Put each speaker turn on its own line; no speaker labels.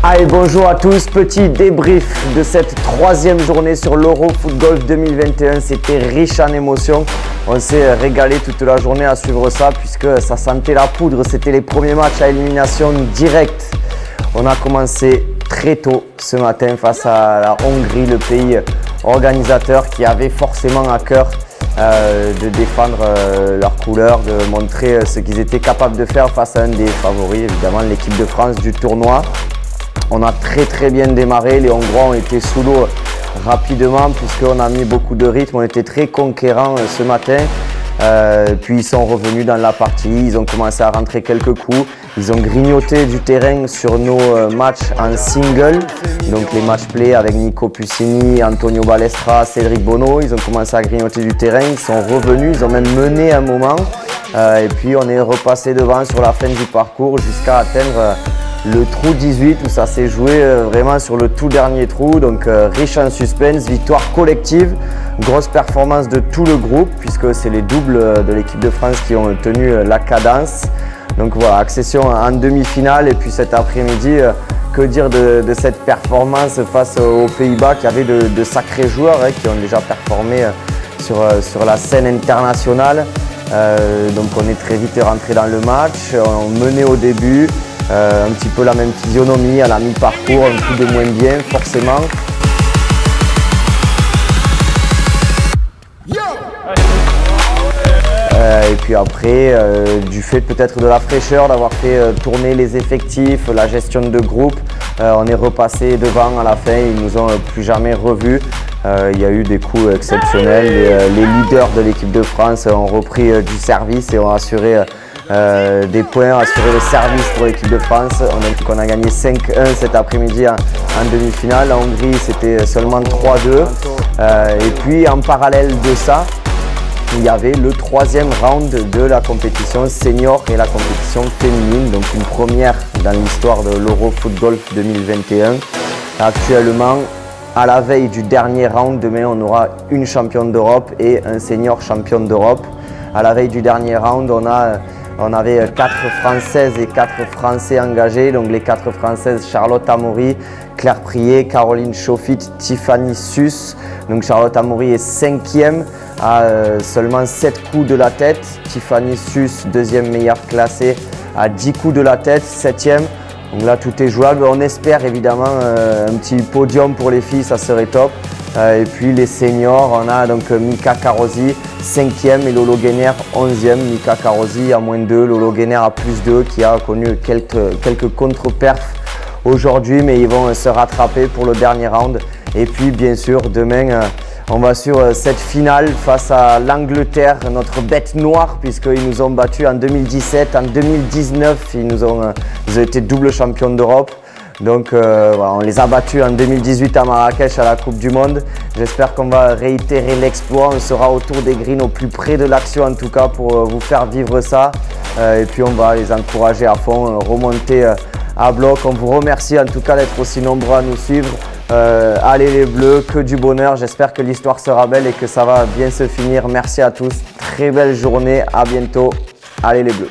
Allez, bonjour à tous, petit débrief de cette troisième journée sur l'Euro Foot Golf 2021. C'était riche en émotions. On s'est régalé toute la journée à suivre ça puisque ça sentait la poudre. C'était les premiers matchs à élimination directe. On a commencé très tôt ce matin face à la Hongrie, le pays organisateur qui avait forcément à cœur de défendre leurs couleurs, de montrer ce qu'ils étaient capables de faire face à un des favoris, évidemment l'équipe de France du tournoi. On a très bien démarré, les Hongrois ont été sous l'eau rapidement puisqu'on a mis beaucoup de rythme, on était très conquérants ce matin. Puis ils sont revenus dans la partie, ils ont commencé à rentrer quelques coups, ils ont grignoté du terrain sur nos matchs en single, donc les match play avec Nico Puccini, Antonio Balestra, Cédric Bono, ils ont commencé à grignoter du terrain, ils sont revenus, ils ont même mené un moment et puis on est repassé devant sur la fin du parcours jusqu'à atteindre le trou 18 où ça s'est joué vraiment sur le tout dernier trou, donc riche en suspense, victoire collective, grosse performance de tout le groupe puisque c'est les doubles de l'équipe de France qui ont tenu la cadence. Donc voilà, accession en demi-finale et puis cet après-midi, que dire de cette performance face aux Pays-Bas qui avaient de sacrés joueurs qui ont déjà performé sur la scène internationale. Donc on est très vite rentré dans le match, on menait au début. Un petit peu la même physionomie à la mi-parcours, un coup de moins bien forcément. Et puis après, du fait peut-être de la fraîcheur, d'avoir fait tourner les effectifs, la gestion de groupe, on est repassé devant à la fin, ils nous ont plus jamais revus. Il y a eu des coups exceptionnels, les leaders de l'équipe de France ont repris du service et ont assuré des points, assuré le service pour l'équipe de France. On a gagné 5-1 cet après-midi en demi-finale. La Hongrie, c'était seulement 3-2. Et puis en parallèle de ça, il y avait le troisième round de la compétition senior et la compétition féminine, donc une première dans l'histoire de l'Euro Foot Golf 2021. Actuellement, à la veille du dernier round, demain on aura une championne d'Europe et un senior champion d'Europe. À la veille du dernier round, on avait 4 Françaises et 4 Français engagés, donc les 4 Françaises, Charlotte Amaury, Claire Prié, Caroline Chauffit, Tiffany Suss. Donc Charlotte Amaury est 5e à seulement 7 coups de la tête. Tiffany Suss, deuxième meilleure classée à 10 coups de la tête, 7e. Donc là tout est jouable. On espère évidemment un petit podium pour les filles, ça serait top. Et puis les seniors, on a donc Mika Karosi 5e et Lolo Guénère 11e. Mika Karosi à moins 2, Lolo Guénère à plus 2 qui a connu quelques contre-perfs aujourd'hui, mais ils vont se rattraper pour le dernier round. Et puis bien sûr demain on va sur cette finale face à l'Angleterre, notre bête noire puisqu'ils nous ont battus en 2017, en 2019 ils ont été double champions d'Europe. Donc voilà, on les a battus en 2018 à Marrakech à la Coupe du Monde. J'espère qu'on va réitérer l'exploit. On sera autour des greens au plus près de l'action en tout cas pour vous faire vivre ça. Et puis on va les encourager à fond, remonter à bloc. On vous remercie en tout cas d'être aussi nombreux à nous suivre. Allez les Bleus, que du bonheur. J'espère que l'histoire sera belle et que ça va bien se finir. Merci à tous. Très belle journée. À bientôt. Allez les Bleus.